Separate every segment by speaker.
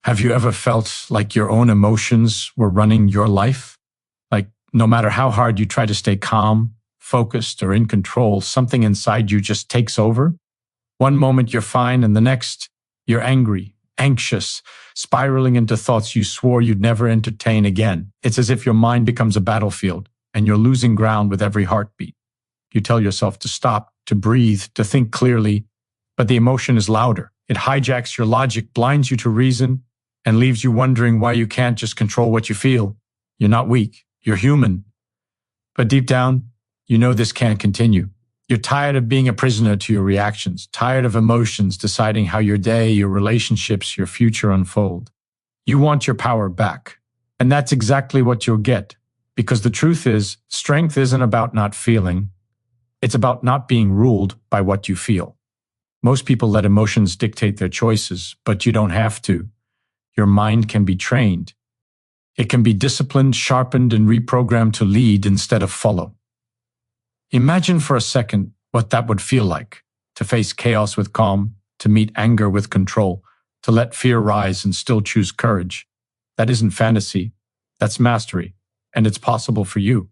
Speaker 1: Have you ever felt like your own emotions were running your life? Like no matter how hard you try to stay calm, focused, or in control, something inside you just takes over? One moment you're fine, and the next, you're angry, anxious, spiraling into thoughts you swore you'd never entertain again. It's as if your mind becomes a battlefield, and you're losing ground with every heartbeat. You tell yourself to stop, to breathe, to think clearly, but the emotion is louder. It hijacks your logic, blinds you to reason, and leaves you wondering why you can't just control what you feel. You're not weak, you're human. But deep down, you know this can't continue. You're tired of being a prisoner to your reactions, tired of emotions deciding how your day, your relationships, your future unfold. You want your power back. And that's exactly what you'll get. Because the truth is, strength isn't about not feeling. It's about not being ruled by what you feel. Most people let emotions dictate their choices, but you don't have to. Your mind can be trained. It can be disciplined, sharpened, and reprogrammed to lead instead of follow. Imagine for a second what that would feel like, to face chaos with calm, to meet anger with control, to let fear rise and still choose courage. That isn't fantasy, that's mastery, and it's possible for you.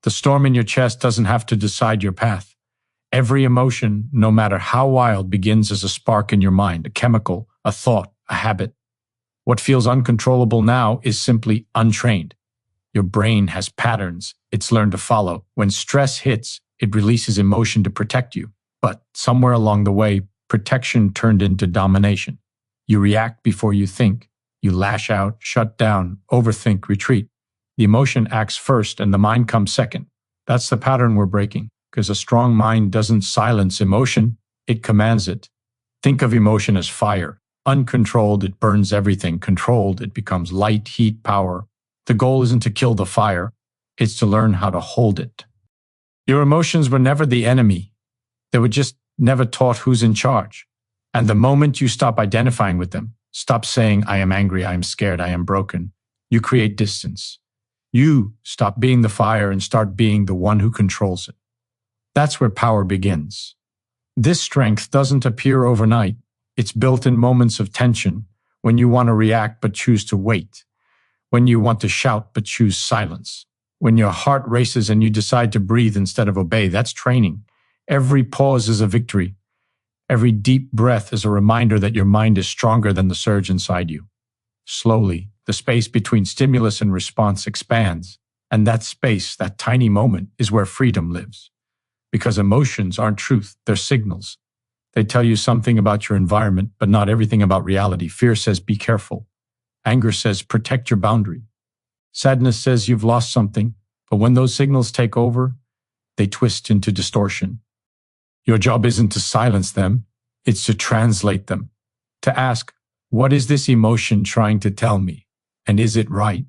Speaker 1: The storm in your chest doesn't have to decide your path. Every emotion, no matter how wild, begins as a spark in your mind, a chemical, a thought, a habit. What feels uncontrollable now is simply untrained. Your brain has patterns it's learned to follow. When stress hits, it releases emotion to protect you. But somewhere along the way, protection turned into domination. You react before you think. You lash out, shut down, overthink, retreat. The emotion acts first and the mind comes second. That's the pattern we're breaking, because a strong mind doesn't silence emotion, it commands it. Think of emotion as fire. Uncontrolled, it burns everything. Controlled, it becomes light, heat, power. The goal isn't to kill the fire, it's to learn how to hold it. Your emotions were never the enemy. They were just never taught who's in charge. And the moment you stop identifying with them, stop saying, I am angry, I am scared, I am broken, you create distance. You stop being the fire and start being the one who controls it. That's where power begins. This strength doesn't appear overnight. It's built in moments of tension, when you want to react but choose to wait, when you want to shout but choose silence, when your heart races and you decide to breathe instead of obey. That's training. Every pause is a victory. Every deep breath is a reminder that your mind is stronger than the surge inside you. Slowly, the space between stimulus and response expands, and that space, that tiny moment, is where freedom lives. Because emotions aren't truth, they're signals. They tell you something about your environment, but not everything about reality. Fear says, be careful. Anger says, protect your boundary. Sadness says you've lost something, but when those signals take over, they twist into distortion. Your job isn't to silence them, it's to translate them. To ask, what is this emotion trying to tell me? And is it right?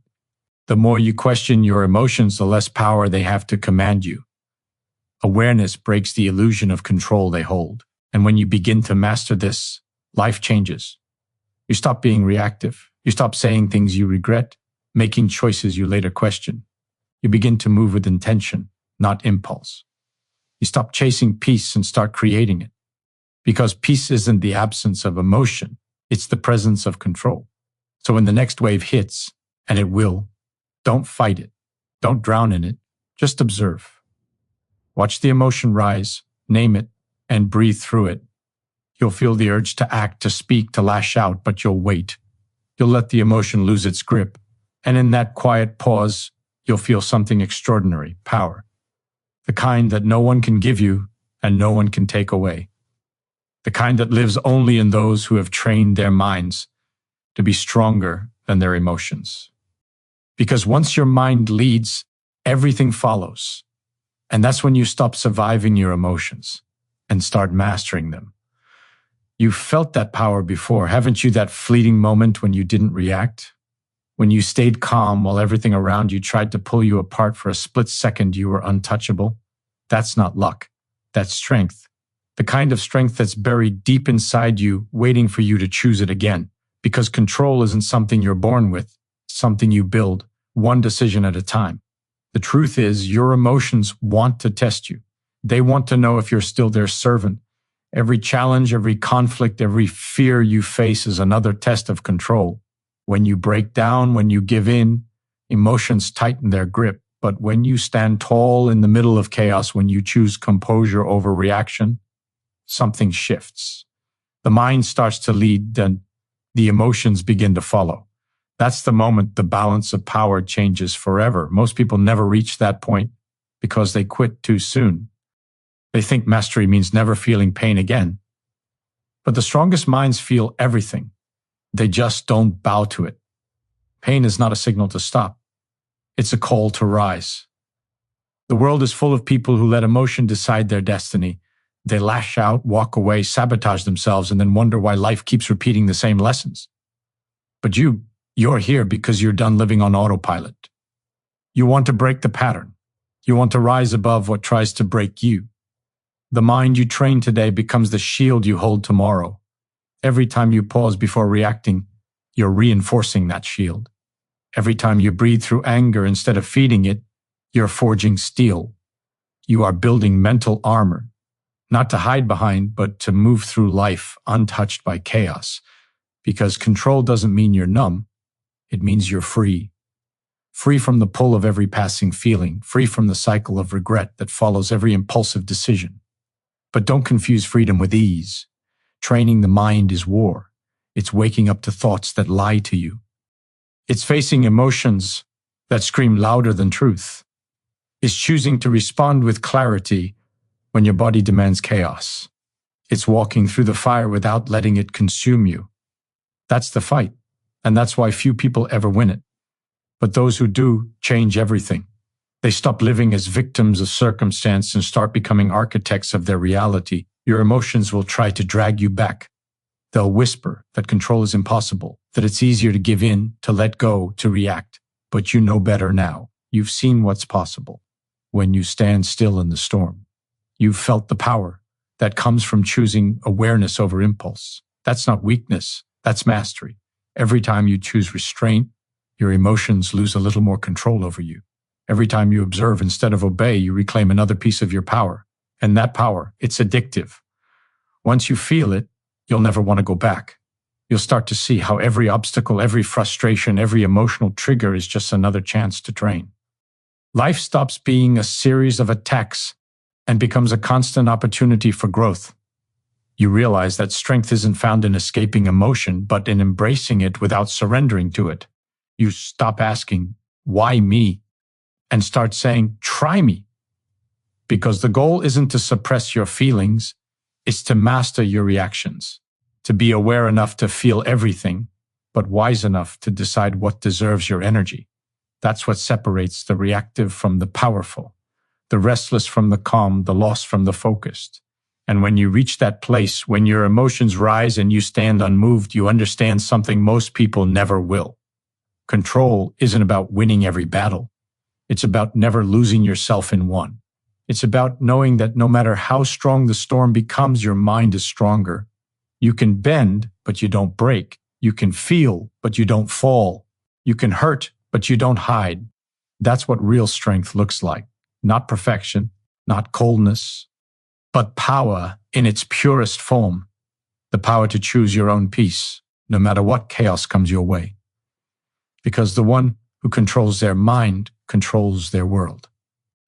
Speaker 1: The more you question your emotions, the less power they have to command you. Awareness breaks the illusion of control they hold. And when you begin to master this, life changes. You stop being reactive. You stop saying things you regret, making choices you later question. You begin to move with intention, not impulse. You stop chasing peace and start creating it. Because peace isn't the absence of emotion, it's the presence of control. So when the next wave hits, and it will, don't fight it. Don't drown in it. Just observe. Watch the emotion rise, name it, and breathe through it. You'll feel the urge to act, to speak, to lash out, but you'll wait. You'll let the emotion lose its grip. And in that quiet pause, you'll feel something extraordinary, power. The kind that no one can give you and no one can take away. The kind that lives only in those who have trained their minds to be stronger than their emotions. Because once your mind leads, everything follows. And that's when you stop surviving your emotions and start mastering them. You've felt that power before, haven't you? That fleeting moment when you didn't react? When you stayed calm while everything around you tried to pull you apart for a split second, you were untouchable? That's not luck. That's strength. The kind of strength that's buried deep inside you, waiting for you to choose it again. Because control isn't something you're born with, it's something you build, one decision at a time. The truth is, your emotions want to test you. They want to know if you're still their servant, Every challenge, every conflict, every fear you face is another test of control. When you break down, when you give in, emotions tighten their grip. But when you stand tall in the middle of chaos, when you choose composure over reaction, something shifts. The mind starts to lead, and the emotions begin to follow. That's the moment the balance of power changes forever. Most people never reach that point because they quit too soon. They think mastery means never feeling pain again. But the strongest minds feel everything. They just don't bow to it. Pain is not a signal to stop. It's a call to rise. The world is full of people who let emotion decide their destiny. They lash out, walk away, sabotage themselves, and then wonder why life keeps repeating the same lessons. But you're here because you're done living on autopilot. You want to break the pattern. You want to rise above what tries to break you. The mind you train today becomes the shield you hold tomorrow. Every time you pause before reacting, you're reinforcing that shield. Every time you breathe through anger instead of feeding it, you're forging steel. You are building mental armor, not to hide behind, but to move through life untouched by chaos. Because control doesn't mean you're numb. It means you're free. Free from the pull of every passing feeling, free from the cycle of regret that follows every impulsive decision. But don't confuse freedom with ease. Training the mind is war. It's waking up to thoughts that lie to you. It's facing emotions that scream louder than truth. It's choosing to respond with clarity when your body demands chaos. It's walking through the fire without letting it consume you. That's the fight, and that's why few people ever win it. But those who do change everything. They stop living as victims of circumstance and start becoming architects of their reality. Your emotions will try to drag you back. They'll whisper that control is impossible, that it's easier to give in, to let go, to react. But you know better now. You've seen what's possible when you stand still in the storm. You've felt the power that comes from choosing awareness over impulse. That's not weakness, that's mastery. Every time you choose restraint, your emotions lose a little more control over you. Every time you observe instead of obey, you reclaim another piece of your power. And that power, it's addictive. Once you feel it, you'll never want to go back. You'll start to see how every obstacle, every frustration, every emotional trigger is just another chance to train. Life stops being a series of attacks and becomes a constant opportunity for growth. You realize that strength isn't found in escaping emotion, but in embracing it without surrendering to it. You stop asking, why me? And start saying, try me. Because the goal isn't to suppress your feelings, it's to master your reactions, to be aware enough to feel everything, but wise enough to decide what deserves your energy. That's what separates the reactive from the powerful, the restless from the calm, the lost from the focused. And when you reach that place, when your emotions rise and you stand unmoved, you understand something most people never will. Control isn't about winning every battle. It's about never losing yourself in one. It's about knowing that no matter how strong the storm becomes, your mind is stronger. You can bend, but you don't break. You can feel, but you don't fall. You can hurt, but you don't hide. That's what real strength looks like. Not perfection, not coldness, but power in its purest form. The power to choose your own peace, no matter what chaos comes your way. Because the one who controls their mind controls their world.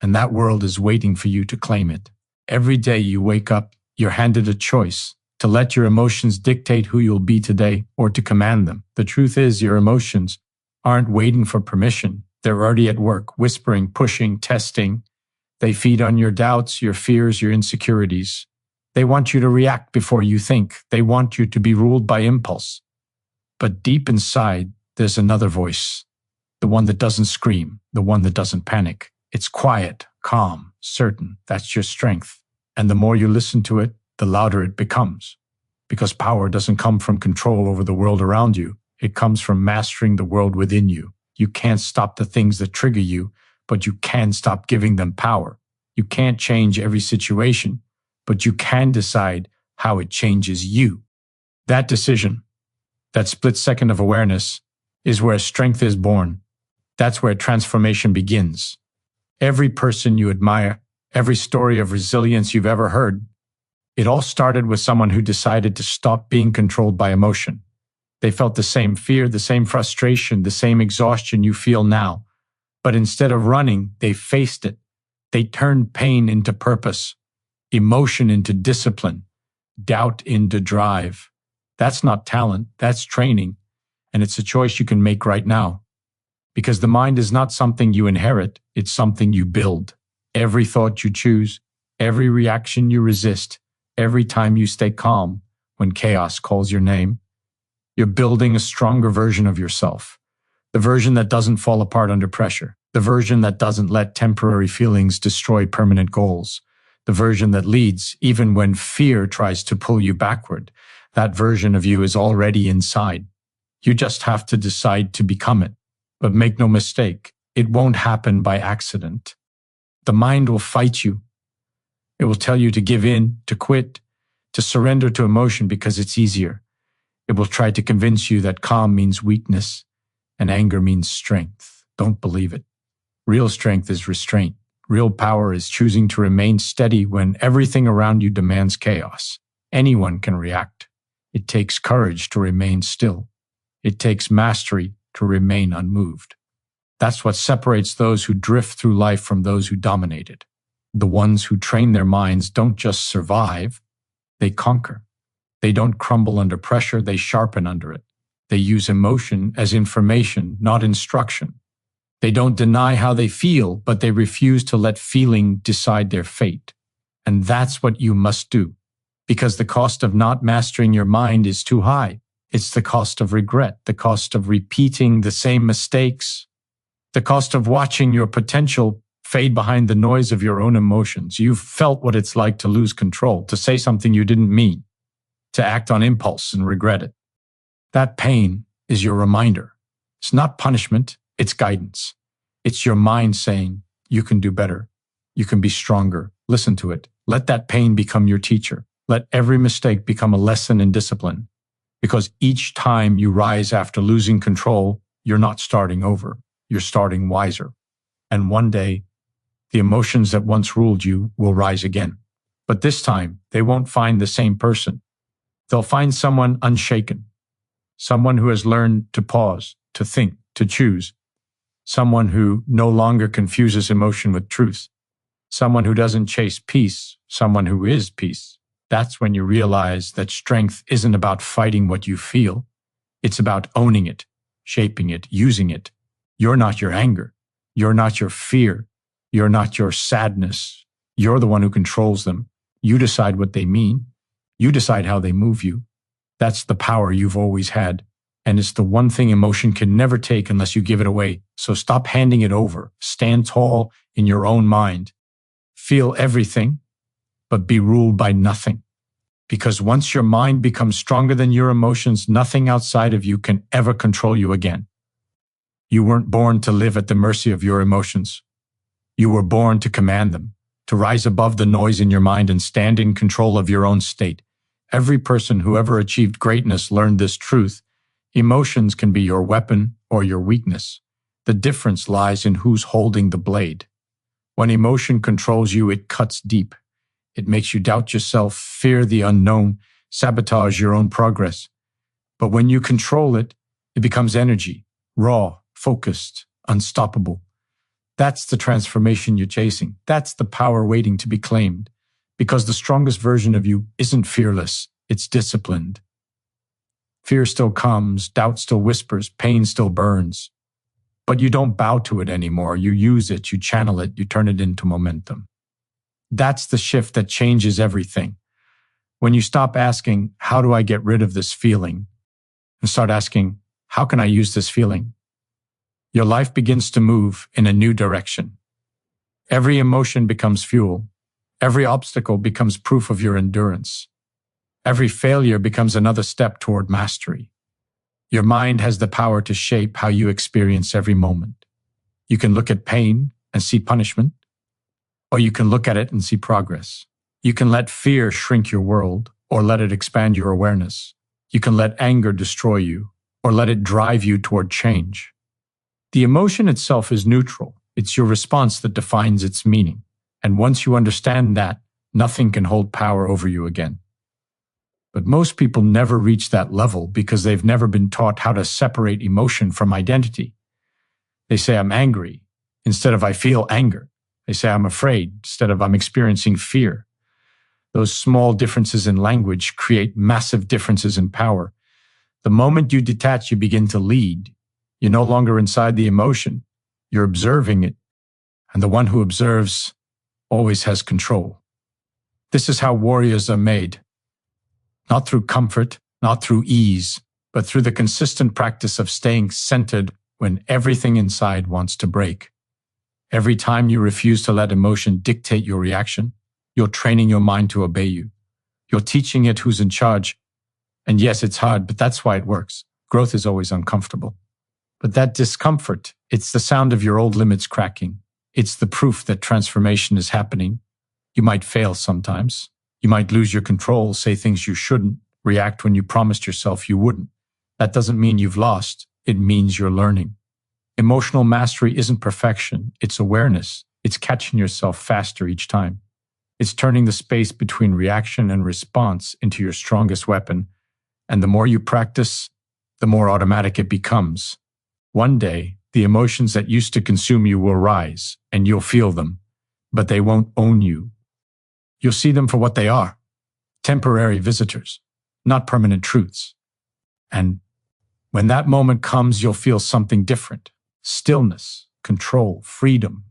Speaker 1: And that world is waiting for you to claim it. Every day you wake up, you're handed a choice to let your emotions dictate who you'll be today or to command them. The truth is, your emotions aren't waiting for permission. They're already at work, whispering, pushing, testing. They feed on your doubts, your fears, your insecurities. They want you to react before you think. They want you to be ruled by impulse. But deep inside, there's another voice. The one that doesn't scream, the one that doesn't panic. It's quiet, calm, certain. That's your strength. And the more you listen to it, the louder it becomes. Because power doesn't come from control over the world around you. It comes from mastering the world within you. You can't stop the things that trigger you, but you can stop giving them power. You can't change every situation, but you can decide how it changes you. That decision, that split second of awareness, is where strength is born. That's where transformation begins. Every person you admire, every story of resilience you've ever heard, It all started with someone who decided to stop being controlled by emotion. They felt the same fear, the same frustration, the same exhaustion you feel now. But instead of running, they faced it. They turned pain into purpose, emotion into discipline, doubt into drive. That's not talent, that's training. And it's a choice you can make right now. Because the mind is not something you inherit, it's something you build. Every thought you choose, every reaction you resist, every time you stay calm when chaos calls your name, you're building a stronger version of yourself. The version that doesn't fall apart under pressure. The version that doesn't let temporary feelings destroy permanent goals. The version that leads even when fear tries to pull you backward. That version of you is already inside. You just have to decide to become it. But make no mistake, it won't happen by accident. The mind will fight you. It will tell you to give in, to quit, to surrender to emotion because it's easier. It will try to convince you that calm means weakness and anger means strength. Don't believe it. Real strength is restraint. Real power is choosing to remain steady when everything around you demands chaos. Anyone can react. It takes courage to remain still. It takes mastery to remain unmoved. That's what separates those who drift through life from those who dominate it. The ones who train their minds don't just survive, they conquer. They don't crumble under pressure, they sharpen under it. They use emotion as information, not instruction. They don't deny how they feel, but they refuse to let feeling decide their fate. And that's what you must do, because the cost of not mastering your mind is too high. It's the cost of regret, the cost of repeating the same mistakes, the cost of watching your potential fade behind the noise of your own emotions. You've felt what it's like to lose control, to say something you didn't mean, to act on impulse and regret it. That pain is your reminder. It's not punishment, it's guidance. It's your mind saying, you can do better. You can be stronger. Listen to it. Let that pain become your teacher. Let every mistake become a lesson in discipline. Because each time you rise after losing control, you're not starting over. You're starting wiser. And one day, the emotions that once ruled you will rise again. But this time, they won't find the same person. They'll find someone unshaken. Someone who has learned to pause, to think, to choose. Someone who no longer confuses emotion with truth. Someone who doesn't chase peace. Someone who is peace. That's when you realize that strength isn't about fighting what you feel. It's about owning it, shaping it, using it. You're not your anger. You're not your fear. You're not your sadness. You're the one who controls them. You decide what they mean. You decide how they move you. That's the power you've always had. And it's the one thing emotion can never take unless you give it away. So stop handing it over. Stand tall in your own mind. Feel everything, but be ruled by nothing. Because once your mind becomes stronger than your emotions, nothing outside of you can ever control you again. You weren't born to live at the mercy of your emotions. You were born to command them, to rise above the noise in your mind and stand in control of your own state. Every person who ever achieved greatness learned this truth. Emotions can be your weapon or your weakness. The difference lies in who's holding the blade. When emotion controls you, it cuts deep. It makes you doubt yourself, fear the unknown, sabotage your own progress. But when you control it, it becomes energy, raw, focused, unstoppable. That's the transformation you're chasing. That's the power waiting to be claimed. Because the strongest version of you isn't fearless, it's disciplined. Fear still comes, doubt still whispers, pain still burns. But you don't bow to it anymore. You use it, you channel it, you turn it into momentum. That's the shift that changes everything. When you stop asking, how do I get rid of this feeling? And start asking, how can I use this feeling? Your life begins to move in a new direction. Every emotion becomes fuel. Every obstacle becomes proof of your endurance. Every failure becomes another step toward mastery. Your mind has the power to shape how you experience every moment. You can look at pain and see punishment, or you can look at it and see progress. You can let fear shrink your world, or let it expand your awareness. You can let anger destroy you, or let it drive you toward change. The emotion itself is neutral. It's your response that defines its meaning. And once you understand that, Nothing can hold power over you again. But most people never reach that level because they've never been taught how to separate emotion from identity. They say, I'm angry, instead of I feel anger. They say, I'm afraid, instead of I'm experiencing fear. Those small differences in language create massive differences in power. The moment you detach, you begin to lead. You're no longer inside the emotion. You're observing it. And the one who observes always has control. This is how warriors are made. Not through comfort, not through ease, but through the consistent practice of staying centered when everything inside wants to break. Every time you refuse to let emotion dictate your reaction, you're training your mind to obey you. You're teaching it who's in charge. And yes, it's hard, but that's why it works. Growth is always uncomfortable. But that discomfort, it's the sound of your old limits cracking. It's the proof that transformation is happening. You might fail sometimes. You might lose your control, say things you shouldn't, react when you promised yourself you wouldn't. That doesn't mean you've lost. It means you're learning. Emotional mastery isn't perfection. It's awareness. It's catching yourself faster each time. It's turning the space between reaction and response into your strongest weapon. And the more you practice, the more automatic it becomes. One day, the emotions that used to consume you will rise, and you'll feel them, but they won't own you. You'll see them for what they are, temporary visitors, not permanent truths. And when that moment comes, you'll feel something different. Stillness, control, freedom,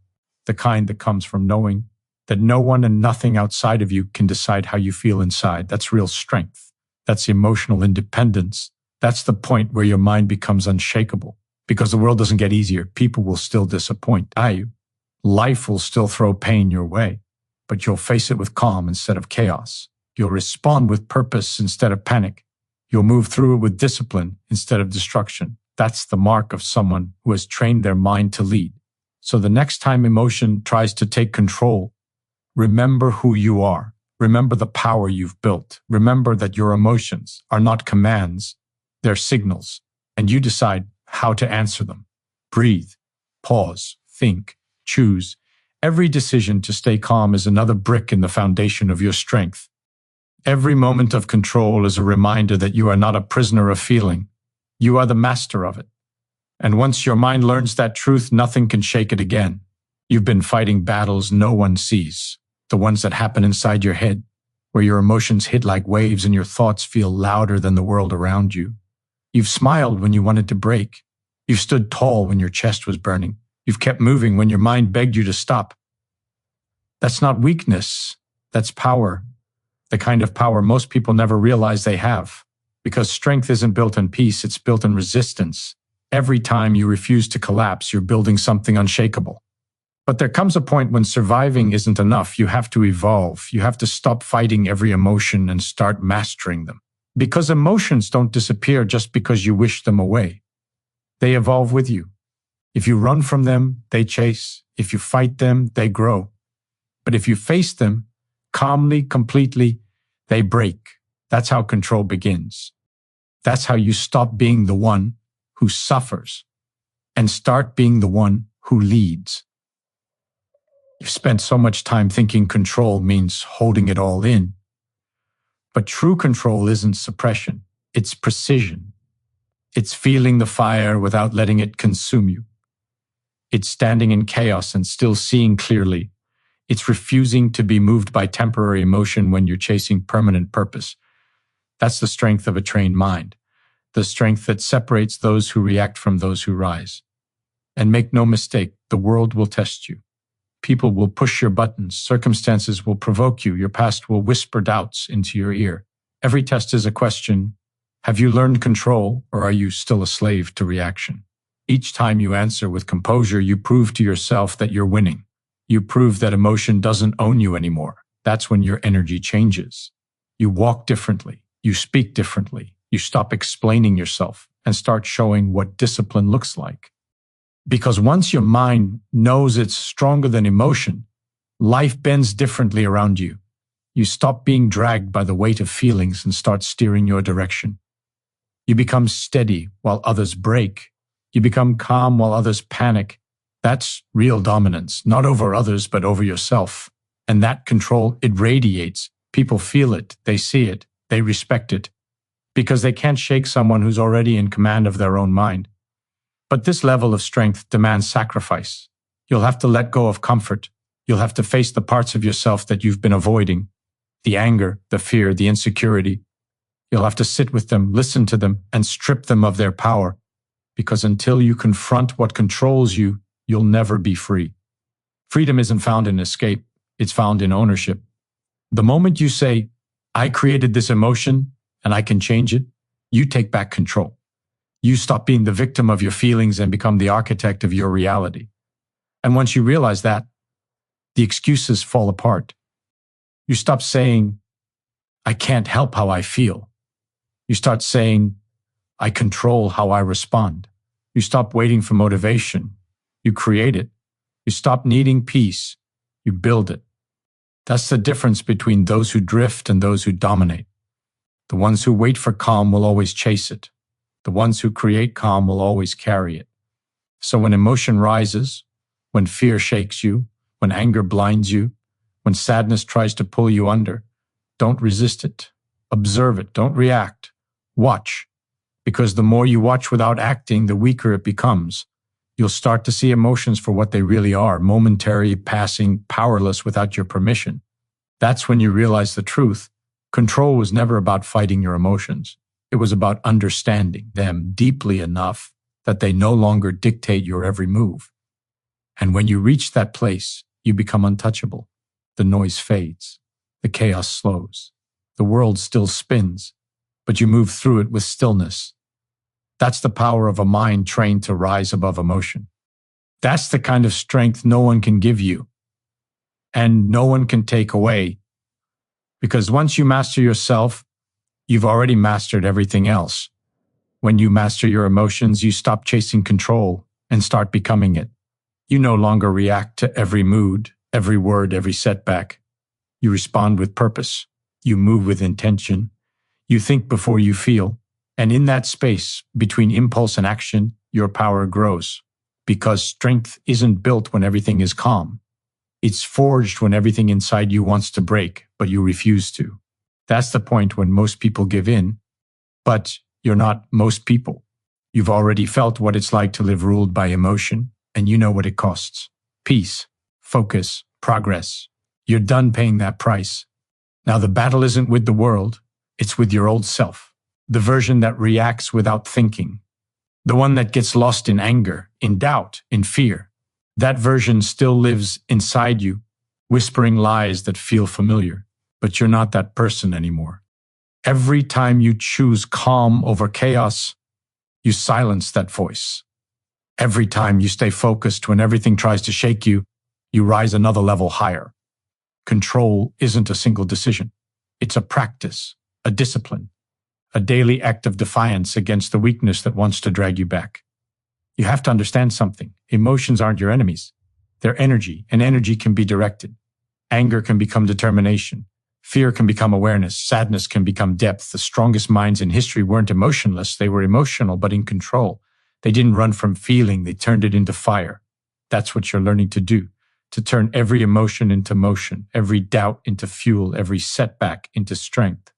Speaker 1: the kind that comes from knowing that no one and nothing outside of you can decide how you feel inside. That's real strength. That's emotional independence. That's the point where your mind becomes unshakable. Because the world doesn't get easier. People will still disappoint you. Life will still throw pain your way, but you'll face it with calm instead of chaos. You'll respond with purpose instead of panic. You'll move through it with discipline instead of destruction. That's the mark of someone who has trained their mind to lead. So the next time emotion tries to take control, remember who you are. Remember the power you've built. Remember that your emotions are not commands, they're signals, and you decide how to answer them. Breathe, pause, think, choose. Every decision to stay calm is another brick in the foundation of your strength. Every moment of control is a reminder that you are not a prisoner of feeling. You are the master of it. And once your mind learns that truth, nothing can shake it again. You've been fighting battles no one sees, the ones that happen inside your head, where your emotions hit like waves and your thoughts feel louder than the world around you. You've smiled when you wanted to break. You've stood tall when your chest was burning. You've kept moving when your mind begged you to stop. That's not weakness. That's power. The kind of power most people never realize they have. Because strength isn't built in peace, it's built in resistance. Every time you refuse to collapse, you're building something unshakable. But there comes a point when surviving isn't enough. You have to evolve. You have to stop fighting every emotion and start mastering them. Because emotions don't disappear just because you wish them away. They evolve with you. If you run from them, they chase. If you fight them, they grow. But if you face them calmly, completely, they break. That's how control begins. That's how you stop being the one who suffers and start being the one who leads. You've spent so much time thinking control means holding it all in. But true control isn't suppression. It's precision. It's feeling the fire without letting it consume you. It's standing in chaos and still seeing clearly. It's refusing to be moved by temporary emotion when you're chasing permanent purpose. That's the strength of a trained mind, the strength that separates those who react from those who rise. And make no mistake, the world will test you. People will push your buttons, circumstances will provoke you, your past will whisper doubts into your ear. Every test is a question. Have you learned control, or are you still a slave to reaction? Each time you answer with composure, you prove to yourself that you're winning. You prove that emotion doesn't own you anymore. That's when your energy changes. You walk differently. You speak differently. You stop explaining yourself and start showing what discipline looks like. Because once your mind knows it's stronger than emotion, life bends differently around you. You stop being dragged by the weight of feelings and start steering your direction. You become steady while others break. You become calm while others panic. That's real dominance, not over others, but over yourself. And that control, it radiates. People feel it, they see it, they respect it, because they can't shake someone who's already in command of their own mind. But this level of strength demands sacrifice. You'll have to let go of comfort. You'll have to face the parts of yourself that you've been avoiding, the anger, the fear, the insecurity. You'll have to sit with them, listen to them, and strip them of their power, because until you confront what controls you, you'll never be free. Freedom isn't found in escape, it's found in ownership. The moment you say, I created this emotion and I can change it, you take back control. You stop being the victim of your feelings and become the architect of your reality. And once you realize that, the excuses fall apart. You stop saying, I can't help how I feel. You start saying, I control how I respond. You stop waiting for motivation. You create it. You stop needing peace. You build it. That's the difference between those who drift and those who dominate. The ones who wait for calm will always chase it. The ones who create calm will always carry it. So when emotion rises, when fear shakes you, when anger blinds you, when sadness tries to pull you under, don't resist it. Observe it. Don't react. Watch. Because the more you watch without acting, the weaker it becomes. You'll start to see emotions for what they really are, momentary, passing, powerless without your permission. That's when you realize the truth. Control was never about fighting your emotions. It was about understanding them deeply enough that they no longer dictate your every move. And when you reach that place, you become untouchable. The noise fades. The chaos slows. The world still spins, but you move through it with stillness. That's the power of a mind trained to rise above emotion. That's the kind of strength no one can give you, and no one can take away. Because once you master yourself, you've already mastered everything else. When you master your emotions, you stop chasing control and start becoming it. You no longer react to every mood, every word, every setback. You respond with purpose. You move with intention. You think before you feel. And in that space between impulse and action, your power grows. Because strength isn't built when everything is calm. It's forged when everything inside you wants to break, but you refuse to. That's the point when most people give in. But you're not most people. You've already felt what it's like to live ruled by emotion, and you know what it costs. Peace, focus, progress. You're done paying that price. Now the battle isn't with the world, it's with your old self. The version that reacts without thinking. The one that gets lost in anger, in doubt, in fear. That version still lives inside you, whispering lies that feel familiar. But you're not that person anymore. Every time you choose calm over chaos, you silence that voice. Every time you stay focused when everything tries to shake you, you rise another level higher. Control isn't a single decision. It's a practice, a discipline, a daily act of defiance against the weakness that wants to drag you back. You have to understand something. Emotions aren't your enemies. They're energy, and energy can be directed. Anger can become determination. Fear can become awareness. Sadness can become depth. The strongest minds in history weren't emotionless. They were emotional, but in control. They didn't run from feeling. They turned it into fire. That's what you're learning to do. To turn every emotion into motion, every doubt into fuel, every setback into strength.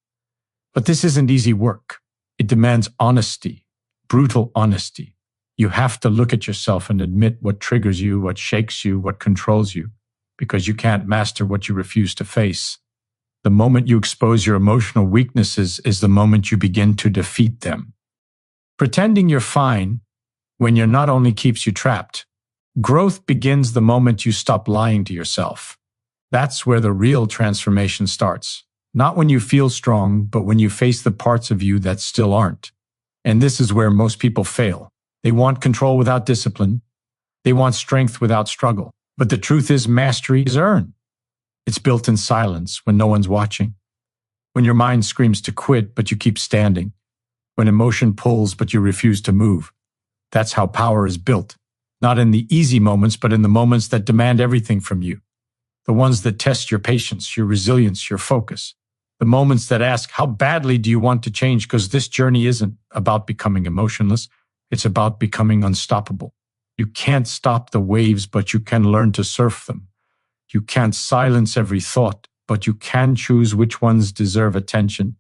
Speaker 1: But this isn't easy work. It demands honesty, brutal honesty. You have to look at yourself and admit what triggers you, what shakes you, what controls you, because you can't master what you refuse to face. The moment you expose your emotional weaknesses is the moment you begin to defeat them. Pretending you're fine when you're not only keeps you trapped. Growth begins the moment you stop lying to yourself. That's where the real transformation starts. Not when you feel strong, but when you face the parts of you that still aren't. And this is where most people fail. They want control without discipline. They want strength without struggle. But the truth is, mastery is earned. It's built in silence when no one's watching. When your mind screams to quit, but you keep standing. When emotion pulls, but you refuse to move. That's how power is built. Not in the easy moments, but in the moments that demand everything from you. The ones that test your patience, your resilience, your focus. The moments that ask, how badly do you want to change? Because this journey isn't about becoming emotionless. It's about becoming unstoppable. You can't stop the waves, but you can learn to surf them. You can't silence every thought, but you can choose which ones deserve attention.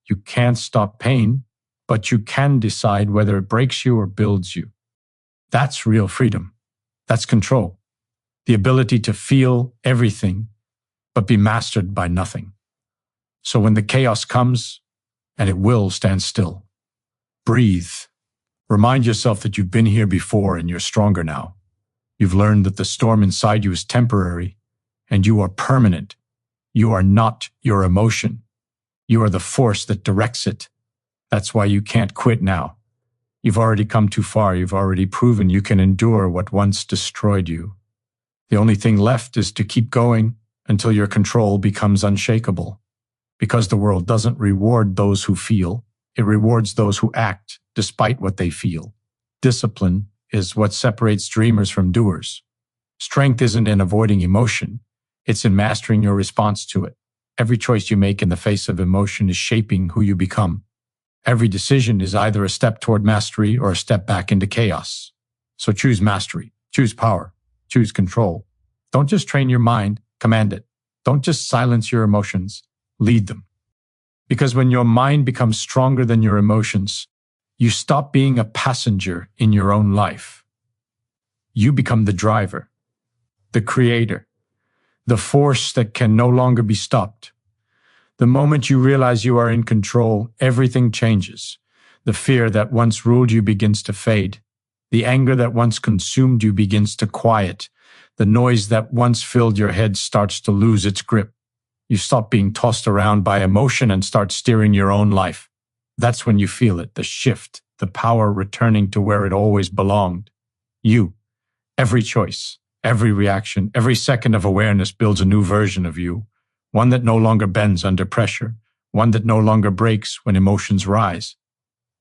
Speaker 1: You can't stop pain, but you can decide whether it breaks you or builds you. That's real freedom. That's control. The ability to feel everything, but be mastered by nothing. So when the chaos comes, and it will, stand still. Breathe. Remind yourself that you've been here before and you're stronger now. You've learned that the storm inside you is temporary, and you are permanent. You are not your emotion. You are the force that directs it. That's why you can't quit now. You've already come too far. You've already proven you can endure what once destroyed you. The only thing left is to keep going until your control becomes unshakable. Because the world doesn't reward those who feel, it rewards those who act despite what they feel. Discipline is what separates dreamers from doers. Strength isn't in avoiding emotion, it's in mastering your response to it. Every choice you make in the face of emotion is shaping who you become. Every decision is either a step toward mastery or a step back into chaos. So choose mastery, choose power, choose control. Don't just train your mind, command it. Don't just silence your emotions, lead them. Because when your mind becomes stronger than your emotions, you stop being a passenger in your own life. You become the driver, the creator, the force that can no longer be stopped. The moment you realize you are in control, everything changes. The fear that once ruled you begins to fade. The anger that once consumed you begins to quiet. The noise that once filled your head starts to lose its grip. You stop being tossed around by emotion and start steering your own life. That's when you feel it, the shift, the power returning to where it always belonged. You, every choice, every reaction, every second of awareness builds a new version of you, one that no longer bends under pressure, one that no longer breaks when emotions rise.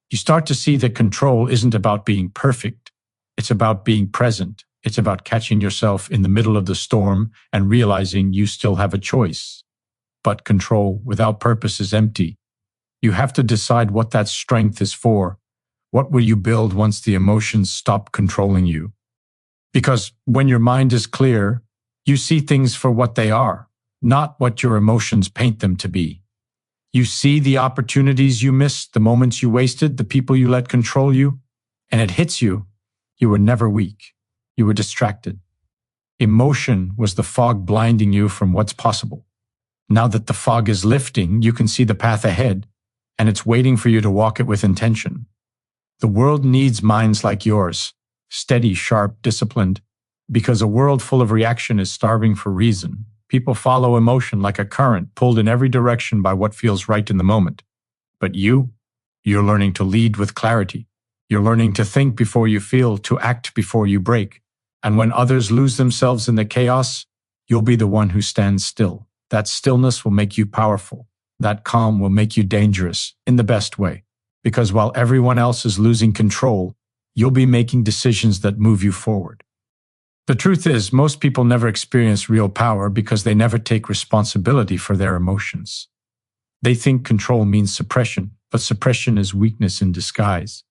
Speaker 1: You start to see that control isn't about being perfect. It's about being present. It's about catching yourself in the middle of the storm and realizing you still have a choice. But control without purpose is empty. You have to decide what that strength is for. What will you build once the emotions stop controlling you? Because when your mind is clear, you see things for what they are, not what your emotions paint them to be. You see the opportunities you missed, the moments you wasted, the people you let control you, and it hits you. You were never weak. You were distracted. Emotion was the fog blinding you from what's possible. Now that the fog is lifting, you can see the path ahead, and it's waiting for you to walk it with intention. The world needs minds like yours, steady, sharp, disciplined, because a world full of reaction is starving for reason. People follow emotion like a current, pulled in every direction by what feels right in the moment. But you're learning to lead with clarity. You're learning to think before you feel, to act before you break. And when others lose themselves in the chaos, you'll be the one who stands still. That stillness will make you powerful. That calm will make you dangerous, in the best way. Because while everyone else is losing control, you'll be making decisions that move you forward. The truth is, most people never experience real power because they never take responsibility for their emotions. They think control means suppression, but suppression is weakness in disguise.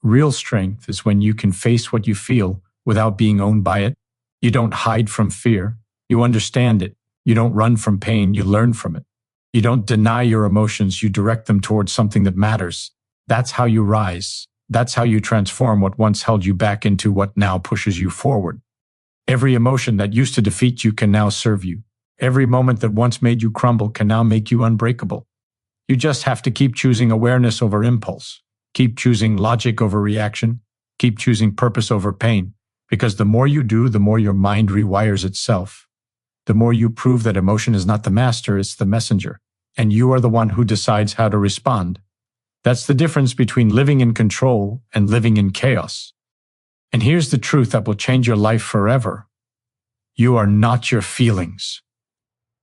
Speaker 1: Real strength is when you can face what you feel without being owned by it. You don't hide from fear. You understand it. You don't run from pain. You learn from it. You don't deny your emotions. You direct them towards something that matters. That's how you rise. That's how you transform what once held you back into what now pushes you forward. Every emotion that used to defeat you can now serve you. Every moment that once made you crumble can now make you unbreakable. You just have to keep choosing awareness over impulse. Keep choosing logic over reaction. Keep choosing purpose over pain. Because the more you do, the more your mind rewires itself. The more you prove that emotion is not the master, it's the messenger. And you are the one who decides how to respond. That's the difference between living in control and living in chaos. And here's the truth that will change your life forever. You are not your feelings.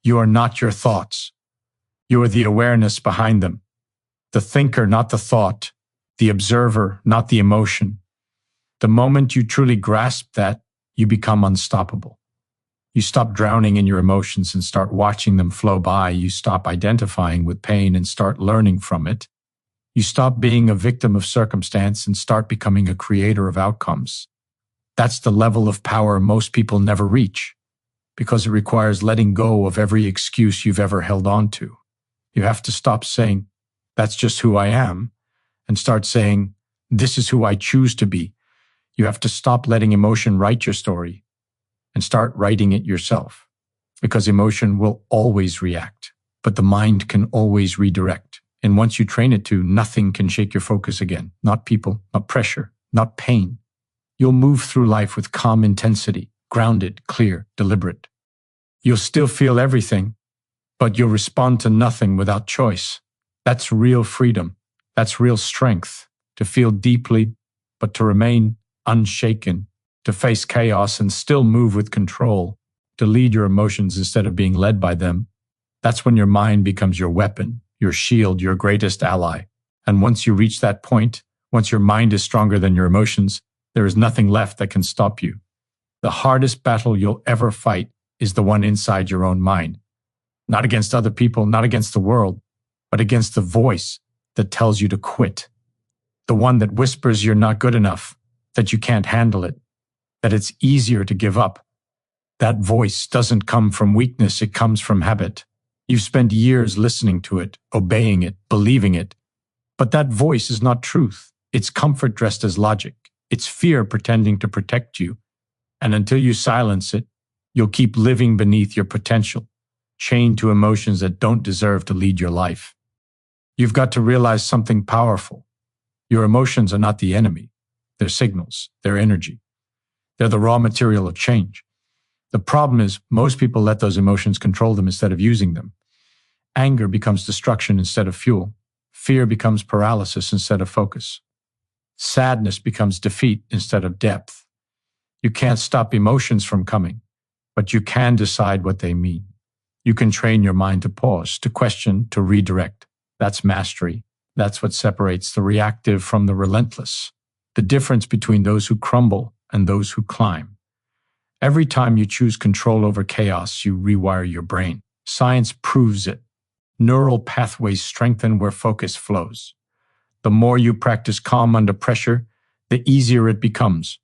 Speaker 1: You are not your thoughts. You are the awareness behind them. The thinker, not the thought. The observer, not the emotion. The moment you truly grasp that, you become unstoppable. You stop drowning in your emotions and start watching them flow by. You stop identifying with pain and start learning from it. You stop being a victim of circumstance and start becoming a creator of outcomes. That's the level of power most people never reach. because it requires letting go of every excuse you've ever held on to. You have to stop saying, "That's just who I am," and start saying, "This is who I choose to be." You have to stop letting emotion write your story and start writing it yourself, because emotion will always react, but the mind can always redirect. And once you train it to, nothing can shake your focus again. Not people, not pressure, not pain. You'll move through life with calm intensity, grounded, clear, deliberate. You'll still feel everything, but you'll respond to nothing without choice. That's real freedom. That's real strength. To feel deeply, but to remain unshaken. To face chaos and still move with control. To lead your emotions instead of being led by them. That's when your mind becomes your weapon, your shield, your greatest ally. And once you reach that point, once your mind is stronger than your emotions, there is nothing left that can stop you. The hardest battle you'll ever fight is the one inside your own mind. Not against other people, not against the world, but against the voice that tells you to quit. The one that whispers you're not good enough, that you can't handle it, that it's easier to give up. That voice doesn't come from weakness, it comes from habit. You've spent years listening to it, obeying it, believing it. But that voice is not truth. It's comfort dressed as logic. It's fear pretending to protect you. And until you silence it, you'll keep living beneath your potential, chained to emotions that don't deserve to lead your life. You've got to realize something powerful. Your emotions are not the enemy. They're signals. They're energy. They're the raw material of change. The problem is most people let those emotions control them instead of using them. Anger becomes destruction instead of fuel. Fear becomes paralysis instead of focus. Sadness becomes defeat instead of depth. You can't stop emotions from coming, but you can decide what they mean. You can train your mind to pause, to question, to redirect. That's mastery. That's what separates the reactive from the relentless. The difference between those who crumble and those who climb. Every time you choose control over chaos, you rewire your brain. Science proves it. Neural pathways strengthen where focus flows. The more you practice calm under pressure, the easier it becomes.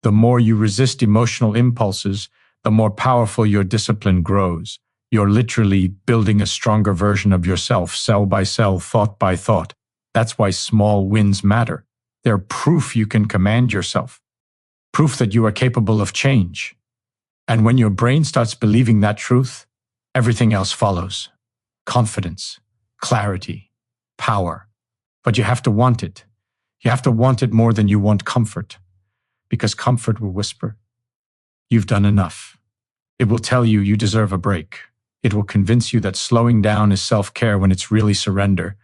Speaker 1: The more you resist emotional impulses, the more powerful your discipline grows. You're literally building a stronger version of yourself, cell by cell, thought by thought. That's why small wins matter. They're proof you can command yourself. Proof that you are capable of change. And when your brain starts believing that truth, everything else follows. Confidence, clarity, power. But you have to want it. You have to want it more than you want comfort. Because comfort will whisper, "You've done enough." It will tell you you deserve a break. It will convince you that slowing down is self-care when it's really surrender.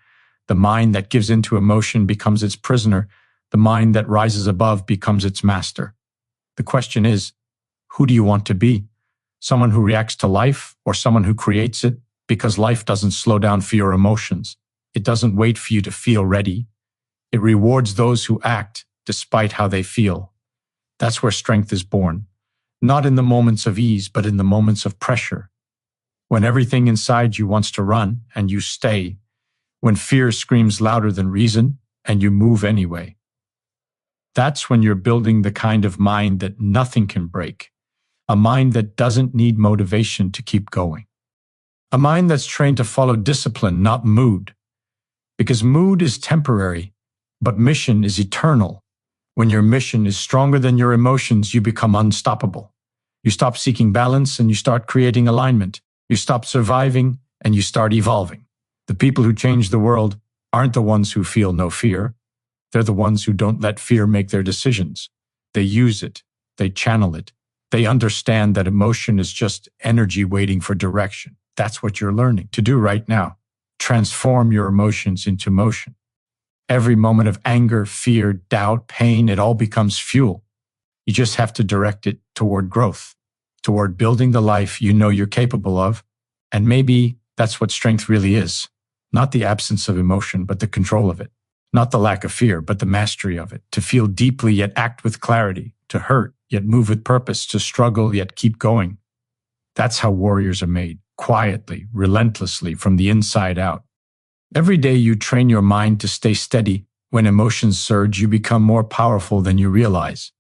Speaker 1: The mind that gives into emotion becomes its prisoner. The mind that rises above becomes its master. The question is, who do you want to be? Someone who reacts to life or someone who creates it? Because life doesn't slow down for your emotions. It doesn't wait for you to feel ready. It rewards those who act despite how they feel. That's where strength is born. Not in the moments of ease, but in the moments of pressure. When everything inside you wants to run and you stay. When fear screams louder than reason and you move anyway. That's when you're building the kind of mind that nothing can break. A mind that doesn't need motivation to keep going. A mind that's trained to follow discipline, not mood. Because mood is temporary, but mission is eternal. When your mission is stronger than your emotions, you become unstoppable. You stop seeking balance and you start creating alignment. You stop surviving and you start evolving. The people who change the world aren't the ones who feel no fear. They're the ones who don't let fear make their decisions. They use it. They channel it. They understand that emotion is just energy waiting for direction. That's what you're learning to do right now. Transform your emotions into motion. Every moment of anger, fear, doubt, pain, it all becomes fuel. You just have to direct it toward growth, toward building the life you know you're capable of. And maybe that's what strength really is. Not the absence of emotion, but the control of it. Not the lack of fear, but the mastery of it. To feel deeply yet act with clarity. To hurt yet move with purpose. To struggle yet keep going. That's how warriors are made. Quietly, relentlessly, from the inside out. Every day you train your mind to stay steady. When emotions surge, you become more powerful than you realize.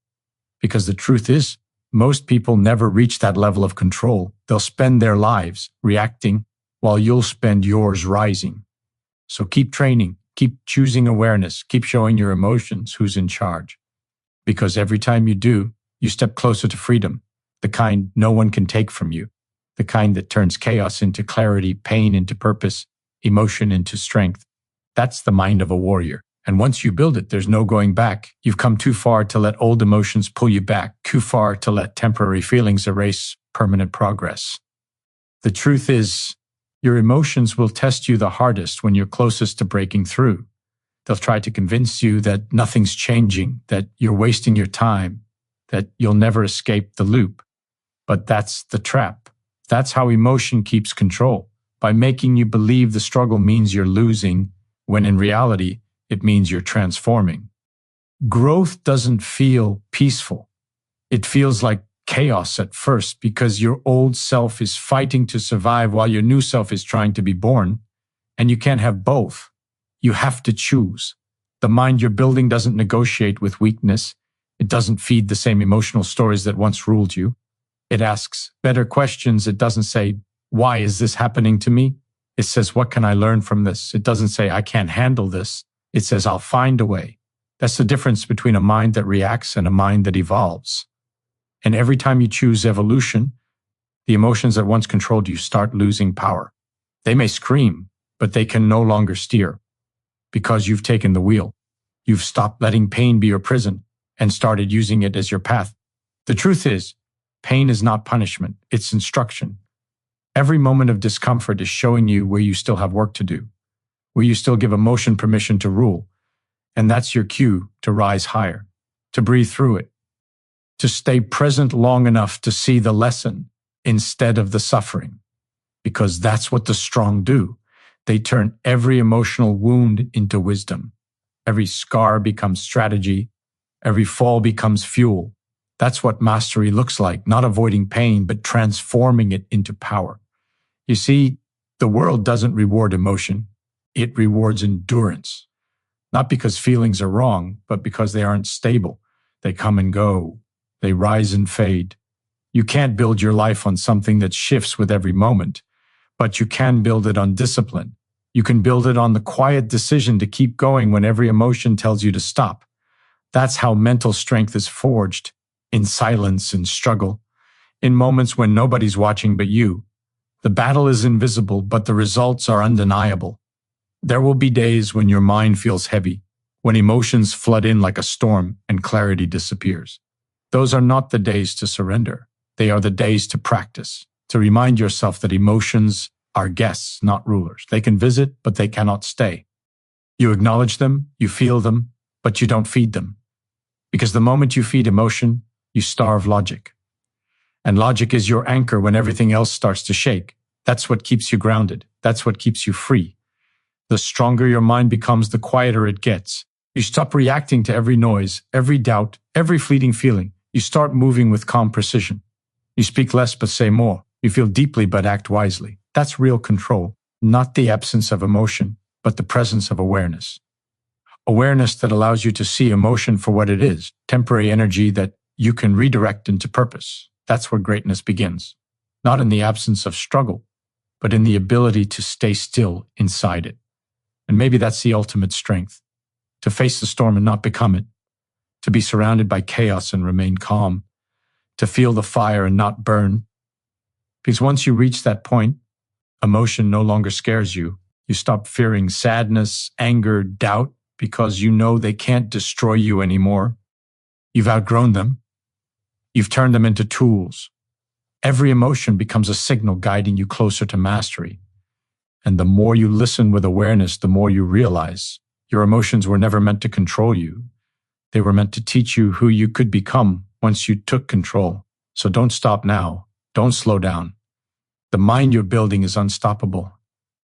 Speaker 1: Because the truth is, Most people never reach that level of control. They'll spend their lives reacting while you'll spend yours rising. So keep training, keep choosing awareness, keep showing your emotions who's in charge. Because every time you do, you step closer to freedom, the kind no one can take from you, the kind that turns chaos into clarity, pain into purpose, emotion into strength. That's the mind of a warrior. And once you build it, there's no going back. You've come too far to let old emotions pull you back, too far to let temporary feelings erase permanent progress. The truth is, your emotions will test you the hardest when you're closest to breaking through. They'll try to convince you that nothing's changing, that you're wasting your time, that you'll never escape the loop. But that's the trap. That's how emotion keeps control, by making you believe the struggle means you're losing, when in reality, it means you're transforming. Growth doesn't feel peaceful. It feels like chaos at first because your old self is fighting to survive while your new self is trying to be born, and you can't have both. You have to choose. The mind you're building doesn't negotiate with weakness. It doesn't feed the same emotional stories that once ruled you. It asks better questions. It doesn't say, why is this happening to me? It says, what can I learn from this? It doesn't say, I can't handle this. It says, I'll find a way. That's the difference between a mind that reacts and a mind that evolves. And every time you choose evolution, the emotions that once controlled you start losing power. They may scream, but they can no longer steer because you've taken the wheel. You've stopped letting pain be your prison and started using it as your path. The truth is, pain is not punishment, it's instruction. Every moment of discomfort is showing you where you still have work to do, where you still give emotion permission to rule. And that's your cue to rise higher, to breathe through it, to stay present long enough to see the lesson instead of the suffering. Because that's what the strong do. They turn every emotional wound into wisdom. Every scar becomes strategy. Every fall becomes fuel. That's what mastery looks like, not avoiding pain, but transforming it into power. You see, the world doesn't reward emotion. It rewards endurance. Not because feelings are wrong, but because they aren't stable. They come and go. They rise and fade. You can't build your life on something that shifts with every moment, but you can build it on discipline. You can build it on the quiet decision to keep going when every emotion tells you to stop. That's how mental strength is forged, in silence and struggle, in moments when nobody's watching but you. The battle is invisible, but the results are undeniable. There will be days when your mind feels heavy, when emotions flood in like a storm and clarity disappears. Those are not the days to surrender. They are the days to practice, to remind yourself that emotions are guests, not rulers. They can visit, but they cannot stay. You acknowledge them, you feel them, but you don't feed them. Because the moment you feed emotion, you starve logic. And logic is your anchor when everything else starts to shake. That's what keeps you grounded. That's what keeps you free. The stronger your mind becomes, the quieter it gets. You stop reacting to every noise, every doubt, every fleeting feeling. You start moving with calm precision. You speak less but say more. You feel deeply but act wisely. That's real control, not the absence of emotion, but the presence of awareness. Awareness that allows you to see emotion for what it is, temporary energy that you can redirect into purpose. That's where greatness begins. Not in the absence of struggle, but in the ability to stay still inside it. And maybe that's the ultimate strength, to face the storm and not become it, to be surrounded by chaos and remain calm, to feel the fire and not burn. Because once you reach that point, emotion no longer scares you. You stop fearing sadness, anger, doubt, because you know they can't destroy you anymore. You've outgrown them. You've turned them into tools. Every emotion becomes a signal guiding you closer to mastery. And the more you listen with awareness, the more you realize your emotions were never meant to control you. They were meant to teach you who you could become once you took control. So don't stop now. Don't slow down. The mind you're building is unstoppable.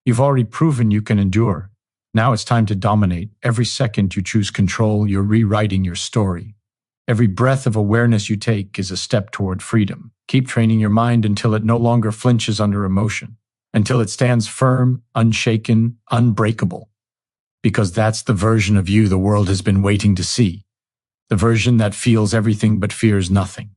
Speaker 1: You've already proven you can endure. Now it's time to dominate. Every second you choose control, you're rewriting your story. Every breath of awareness you take is a step toward freedom. Keep training your mind until it no longer flinches under emotion, until it stands firm, unshaken, unbreakable. Because that's the version of you the world has been waiting to see. The version that feels everything but fears nothing.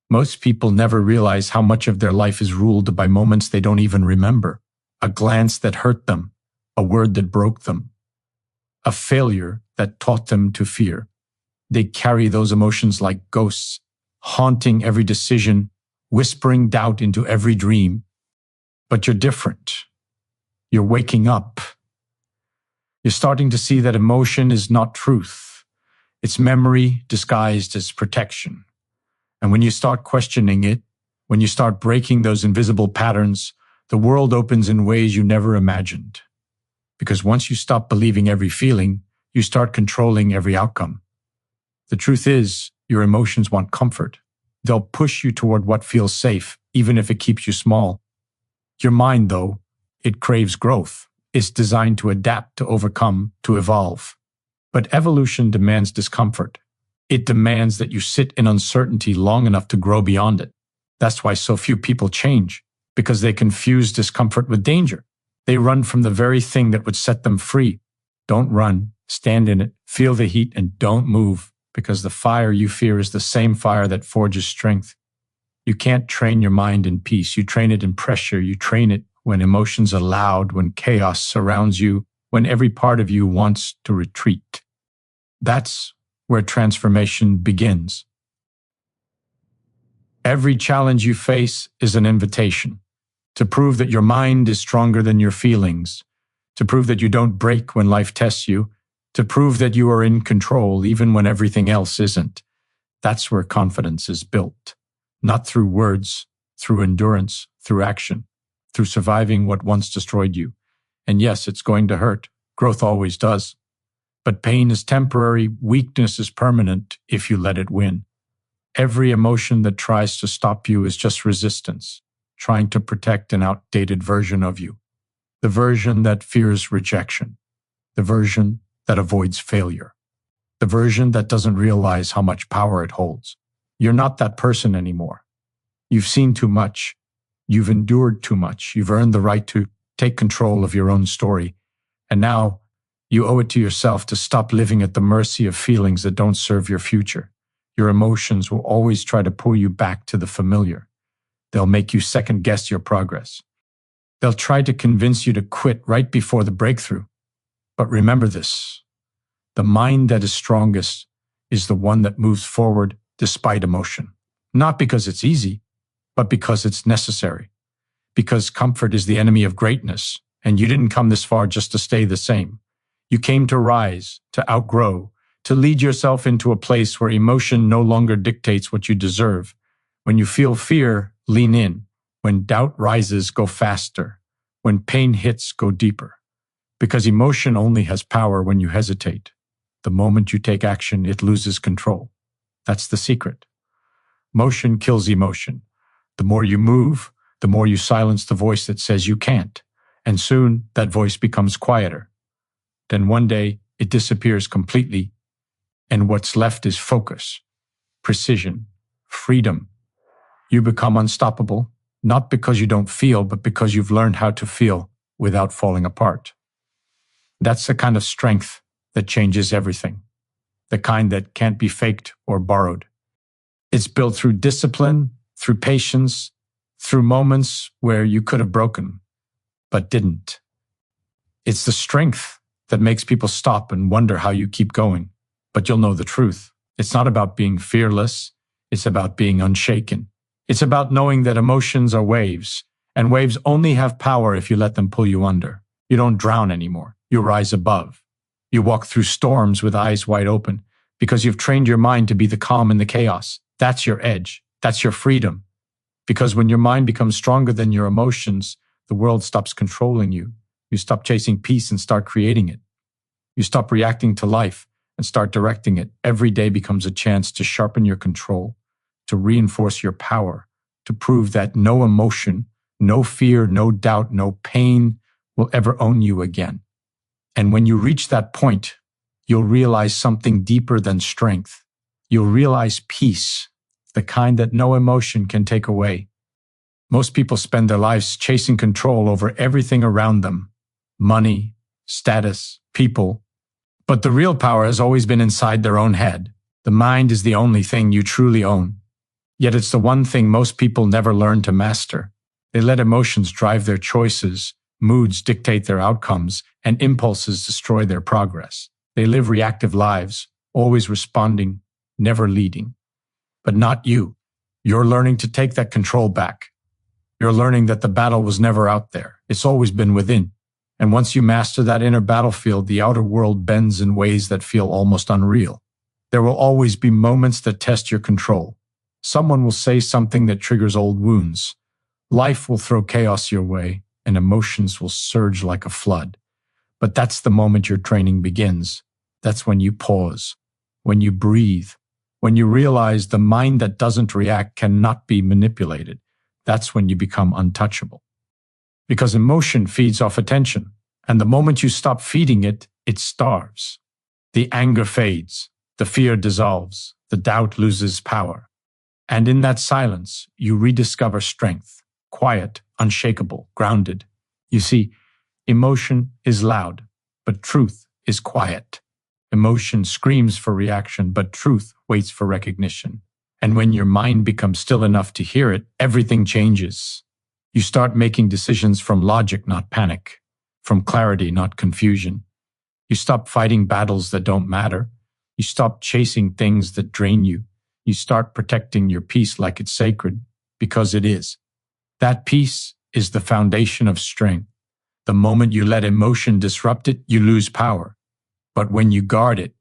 Speaker 1: Most people never realize how much of their life is ruled by moments they don't even remember. A glance that hurt them, a word that broke them, a failure that taught them to fear. They carry those emotions like ghosts, haunting every decision, whispering doubt into every dream. But you're different. You're waking up. You're starting to see that emotion is not truth. It's memory disguised as protection. And when you start questioning it, when you start breaking those invisible patterns, the world opens in ways you never imagined. Because once you stop believing every feeling, you start controlling every outcome. The truth is, your emotions want comfort. They'll push you toward what feels safe, even if it keeps you small. Your mind, though, it craves growth. It's designed to adapt, to overcome, to evolve. But evolution demands discomfort. It demands that you sit in uncertainty long enough to grow beyond it. That's why so few people change, because they confuse discomfort with danger. They run from the very thing that would set them free. Don't run, stand in it, feel the heat, and don't move, because the fire you fear is the same fire that forges strength. You can't train your mind in peace. You train it in pressure. You train it when emotions are loud, when chaos surrounds you, when every part of you wants to retreat. That's where transformation begins. Every challenge you face is an invitation to prove that your mind is stronger than your feelings, to prove that you don't break when life tests you, to prove that you are in control even when everything else isn't. That's where confidence is built, not through words, through endurance, through action, through surviving what once destroyed you. And yes, it's going to hurt. Growth always does. But pain is temporary, weakness is permanent if you let it win. Every emotion that tries to stop you is just resistance, trying to protect an outdated version of you. The version that fears rejection. The version that avoids failure. The version that doesn't realize how much power it holds. You're not that person anymore. You've seen too much. You've endured too much. You've earned the right to take control of your own story. And now, you owe it to yourself to stop living at the mercy of feelings that don't serve your future. Your emotions will always try to pull you back to the familiar. They'll make you second-guess your progress. They'll try to convince you to quit right before the breakthrough. But remember this, the mind that is strongest is the one that moves forward despite emotion. Not because it's easy, but because it's necessary. Because comfort is the enemy of greatness, and you didn't come this far just to stay the same. You came to rise, to outgrow, to lead yourself into a place where emotion no longer dictates what you deserve. When you feel fear, lean in. When doubt rises, go faster. When pain hits, go deeper. Because emotion only has power when you hesitate. The moment you take action, it loses control. That's the secret. Motion kills emotion. The more you move, the more you silence the voice that says you can't. And soon, that voice becomes quieter. Then one day, it disappears completely, and what's left is focus, precision, freedom. You become unstoppable, not because you don't feel, but because you've learned how to feel without falling apart. That's the kind of strength that changes everything, the kind that can't be faked or borrowed. It's built through discipline, through patience, through moments where you could have broken, but didn't. It's the strength that makes people stop and wonder how you keep going. But you'll know the truth. It's not about being fearless. It's about being unshaken. It's about knowing that emotions are waves, and waves only have power if you let them pull you under. You don't drown anymore. You rise above. You walk through storms with eyes wide open because you've trained your mind to be the calm in the chaos. That's your edge. That's your freedom. Because when your mind becomes stronger than your emotions, the world stops controlling you. You stop chasing peace and start creating it. You stop reacting to life and start directing it. Every day becomes a chance to sharpen your control, to reinforce your power, to prove that no emotion, no fear, no doubt, no pain will ever own you again. And when you reach that point, you'll realize something deeper than strength. You'll realize peace, the kind that no emotion can take away. Most people spend their lives chasing control over everything around them. Money, status, people. But the real power has always been inside their own head. The mind is the only thing you truly own. Yet it's the one thing most people never learn to master. They let emotions drive their choices, moods dictate their outcomes, and impulses destroy their progress. They live reactive lives, always responding, never leading. But not you. You're learning to take that control back. You're learning that the battle was never out there. It's always been within. And once you master that inner battlefield, the outer world bends in ways that feel almost unreal. There will always be moments that test your control. Someone will say something that triggers old wounds. Life will throw chaos your way, and emotions will surge like a flood. But that's the moment your training begins. That's when you pause, when you breathe, when you realize the mind that doesn't react cannot be manipulated. That's when you become untouchable. Because emotion feeds off attention, and the moment you stop feeding it, it starves. The anger fades, the fear dissolves, the doubt loses power. And in that silence, you rediscover strength, quiet, unshakable, grounded. You see, emotion is loud, but truth is quiet. Emotion screams for reaction, but truth waits for recognition. And when your mind becomes still enough to hear it, everything changes. You start making decisions from logic, not panic, from clarity, not confusion. You stop fighting battles that don't matter. You stop chasing things that drain you. You start protecting your peace like it's sacred, because it is. That peace is the foundation of strength. The moment you let emotion disrupt it, you lose power. But when you guard it,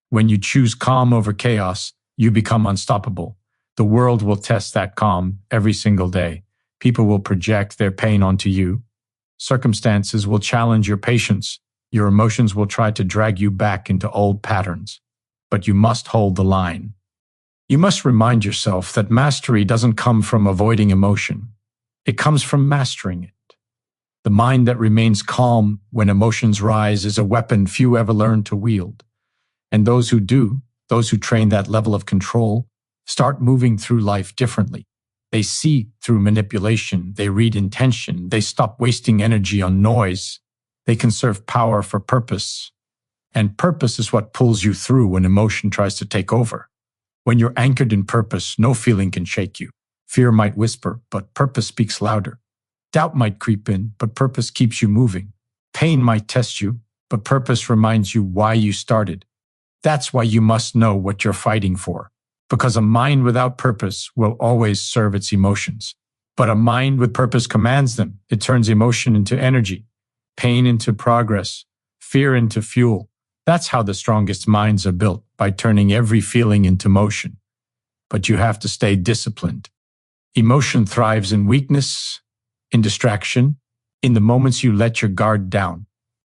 Speaker 1: when you choose calm over chaos, you become unstoppable. The world will test that calm every single day. People will project their pain onto you. Circumstances will challenge your patience. Your emotions will try to drag you back into old patterns. But you must hold the line. You must remind yourself that mastery doesn't come from avoiding emotion. It comes from mastering it. The mind that remains calm when emotions rise is a weapon few ever learn to wield. And those who do, those who train that level of control, start moving through life differently. They see through manipulation, they read intention, they stop wasting energy on noise. They conserve power for purpose. And purpose is what pulls you through when emotion tries to take over. When you're anchored in purpose, no feeling can shake you. Fear might whisper, but purpose speaks louder. Doubt might creep in, but purpose keeps you moving. Pain might test you, but purpose reminds you why you started. That's why you must know what you're fighting for. Because a mind without purpose will always serve its emotions. But a mind with purpose commands them. It turns emotion into energy, pain into progress, fear into fuel. That's how the strongest minds are built, by turning every feeling into motion. But you have to stay disciplined. Emotion thrives in weakness, in distraction, in the moments you let your guard down.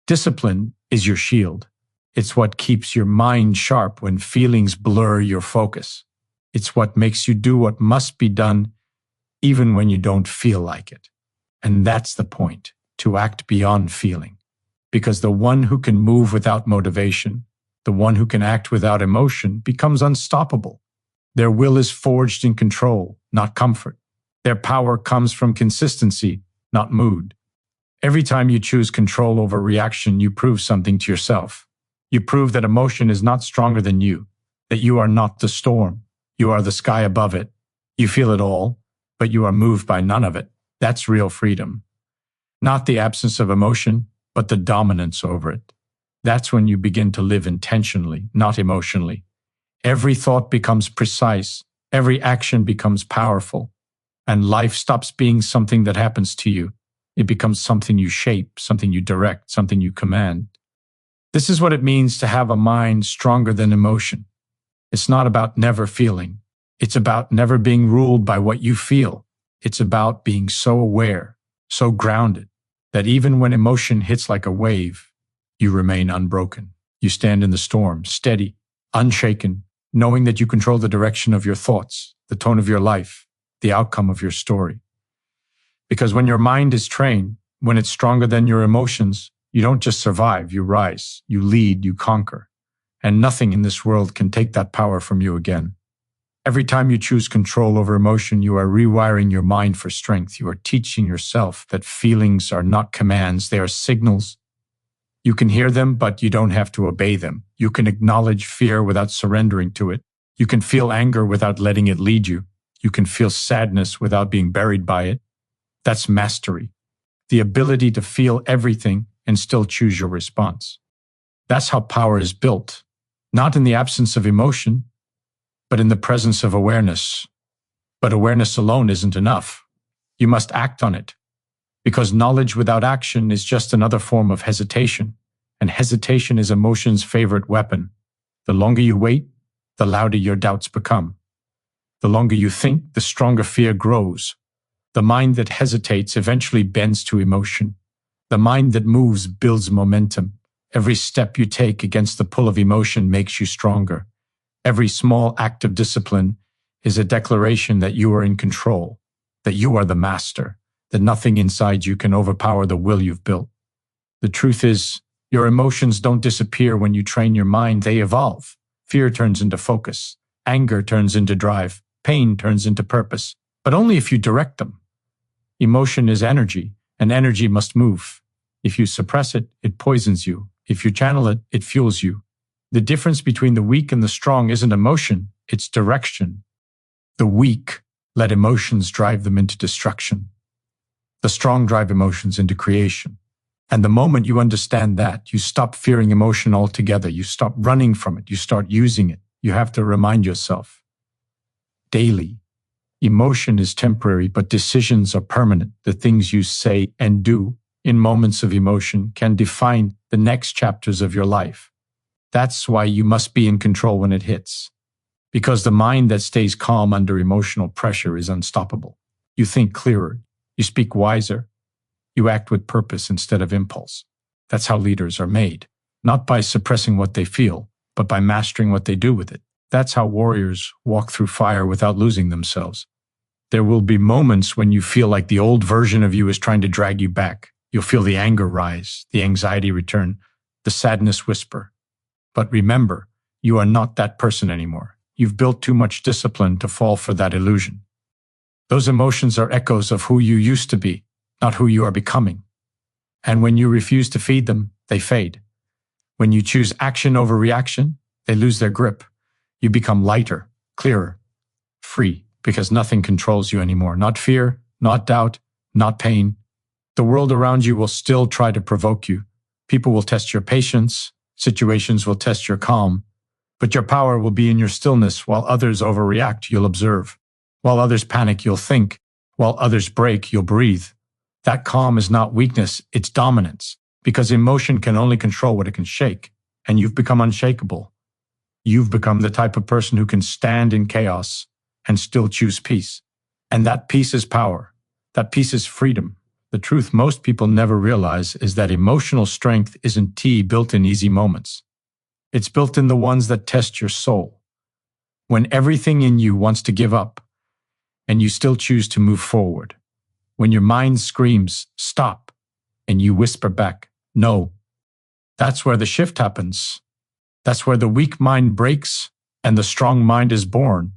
Speaker 1: Discipline is your shield. It's what keeps your mind sharp when feelings blur your focus. It's what makes you do what must be done, even when you don't feel like it. And that's the point, to act beyond feeling. Because the one who can move without motivation, the one who can act without emotion, becomes unstoppable. Their will is forged in control, not comfort. Their power comes from consistency, not mood. Every time you choose control over reaction, you prove something to yourself. You prove that emotion is not stronger than you, that you are not the storm. You are the sky above it. You feel it all, but you are moved by none of it. That's real freedom. Not the absence of emotion, but the dominance over it. That's when you begin to live intentionally, not emotionally. Every thought becomes precise. Every action becomes powerful. And life stops being something that happens to you. It becomes something you shape, something you direct, something you command. This is what it means to have a mind stronger than emotion. It's not about never feeling. It's about never being ruled by what you feel. It's about being so aware, so grounded, that even when emotion hits like a wave, you remain unbroken. You stand in the storm, steady, unshaken, knowing that you control the direction of your thoughts, the tone of your life, the outcome of your story. Because when your mind is trained, when it's stronger than your emotions, you don't just survive, you rise, you lead, you conquer. And nothing in this world can take that power from you again. Every time you choose control over emotion, you are rewiring your mind for strength. You are teaching yourself that feelings are not commands, they are signals. You can hear them, but you don't have to obey them. You can acknowledge fear without surrendering to it. You can feel anger without letting it lead you. You can feel sadness without being buried by it. That's mastery. The ability to feel everything and still choose your response. That's how power is built, not in the absence of emotion, but in the presence of awareness. But awareness alone isn't enough. You must act on it, because knowledge without action is just another form of hesitation, and hesitation is emotion's favorite weapon. The longer you wait, the louder your doubts become. The longer you think, the stronger fear grows. The mind that hesitates eventually bends to emotion. The mind that moves builds momentum. Every step you take against the pull of emotion makes you stronger. Every small act of discipline is a declaration that you are in control, that you are the master, that nothing inside you can overpower the will you've built. The truth is, your emotions don't disappear when you train your mind, they evolve. Fear turns into focus. Anger turns into drive. Pain turns into purpose, but only if you direct them. Emotion is energy, and energy must move. If you suppress it, it poisons you. If you channel it, it fuels you. The difference between the weak and the strong isn't emotion, it's direction. The weak let emotions drive them into destruction. The strong drive emotions into creation. And the moment you understand that, you stop fearing emotion altogether. You stop running from it. You start using it. You have to remind yourself daily. Emotion is temporary, but decisions are permanent. The things you say and do in moments of emotion can define the next chapters of your life. That's why you must be in control when it hits. Because the mind that stays calm under emotional pressure is unstoppable. You think clearer. You speak wiser. You act with purpose instead of impulse. That's how leaders are made. Not by suppressing what they feel, but by mastering what they do with it. That's how warriors walk through fire without losing themselves. There will be moments when you feel like the old version of you is trying to drag you back. You'll feel the anger rise, the anxiety return, the sadness whisper. But remember, you are not that person anymore. You've built too much discipline to fall for that illusion. Those emotions are echoes of who you used to be, not who you are becoming. And when you refuse to feed them, they fade. When you choose action over reaction, they lose their grip. You become lighter, clearer, free, because nothing controls you anymore. Not fear, not doubt, not pain. The world around you will still try to provoke you. People will test your patience. Situations will test your calm. But your power will be in your stillness. While others overreact, you'll observe. While others panic, you'll think. While others break, you'll breathe. That calm is not weakness, it's dominance. Because emotion can only control what it can shake. And you've become unshakable. You've become the type of person who can stand in chaos and still choose peace. And that peace is power. That peace is freedom. The truth most people never realize is that emotional strength isn't tea built in easy moments. It's built in the ones that test your soul. When everything in you wants to give up, and you still choose to move forward. When your mind screams, stop, and you whisper back, no. That's where the shift happens. That's where the weak mind breaks and the strong mind is born.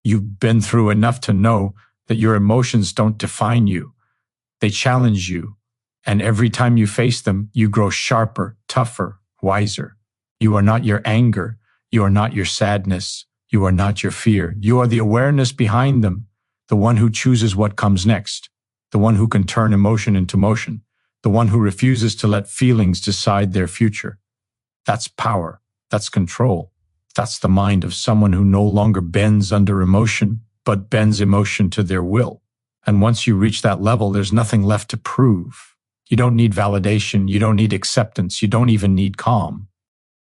Speaker 1: You've been through enough to know that your emotions don't define you. They challenge you. And every time you face them, you grow sharper, tougher, wiser. You are not your anger. You are not your sadness. You are not your fear. You are the awareness behind them, the one who chooses what comes next, the one who can turn emotion into motion, the one who refuses to let feelings decide their future. That's power. That's control. That's the mind of someone who no longer bends under emotion, but bends emotion to their will. And once you reach that level, there's nothing left to prove. You don't need validation. You don't need acceptance. You don't even need calm.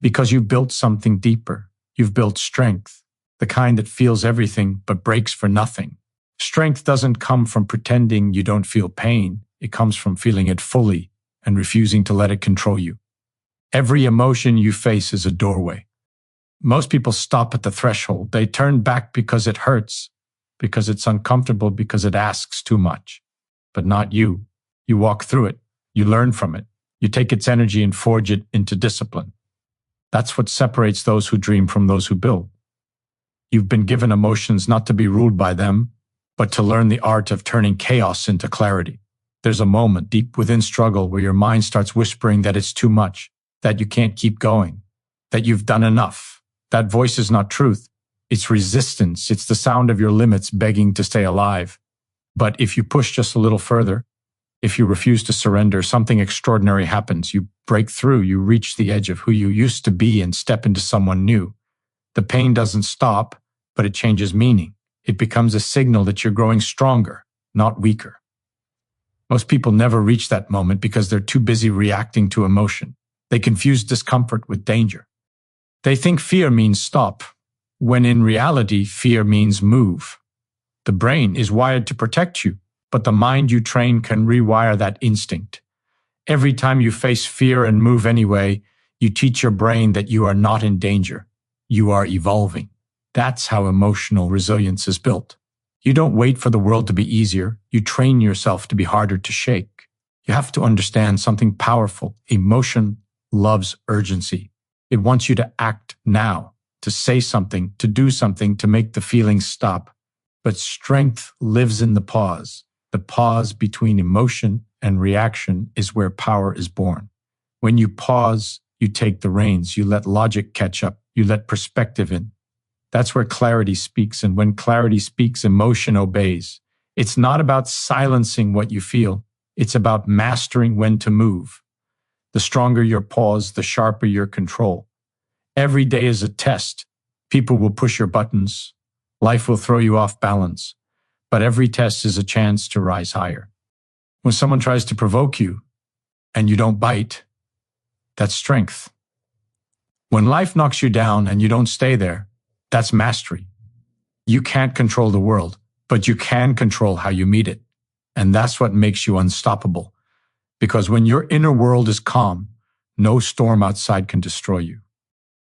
Speaker 1: Because you've built something deeper. You've built strength, the kind that feels everything but breaks for nothing. Strength doesn't come from pretending you don't feel pain. It comes from feeling it fully and refusing to let it control you. Every emotion you face is a doorway. Most people stop at the threshold. They turn back because it hurts, because it's uncomfortable, because it asks too much. But not you. You walk through it. You learn from it. You take its energy and forge it into discipline. That's what separates those who dream from those who build. You've been given emotions not to be ruled by them, but to learn the art of turning chaos into clarity. There's a moment deep within struggle where your mind starts whispering that it's too much, that you can't keep going, that you've done enough. That voice is not truth. It's resistance. It's the sound of your limits begging to stay alive. But if you push just a little further, if you refuse to surrender, something extraordinary happens. You break through, you reach the edge of who you used to be and step into someone new. The pain doesn't stop, but it changes meaning. It becomes a signal that you're growing stronger, not weaker. Most people never reach that moment because they're too busy reacting to emotion. They confuse discomfort with danger. They think fear means stop, when in reality, fear means move. The brain is wired to protect you, but the mind you train can rewire that instinct. Every time you face fear and move anyway, you teach your brain that you are not in danger. You are evolving. That's how emotional resilience is built. You don't wait for the world to be easier. You train yourself to be harder to shake. You have to understand something powerful. Emotion loves urgency. It wants you to act now, to say something, to do something, to make the feeling stop. But strength lives in the pause. The pause between emotion and reaction is where power is born. When you pause, you take the reins. You let logic catch up. You let perspective in. That's where clarity speaks. And when clarity speaks, emotion obeys. It's not about silencing what you feel. It's about mastering when to move. The stronger your pause, the sharper your control. Every day is a test. People will push your buttons. Life will throw you off balance. But every test is a chance to rise higher. When someone tries to provoke you and you don't bite, that's strength. When life knocks you down and you don't stay there, that's mastery. You can't control the world, but you can control how you meet it. And that's what makes you unstoppable. Because when your inner world is calm, no storm outside can destroy you.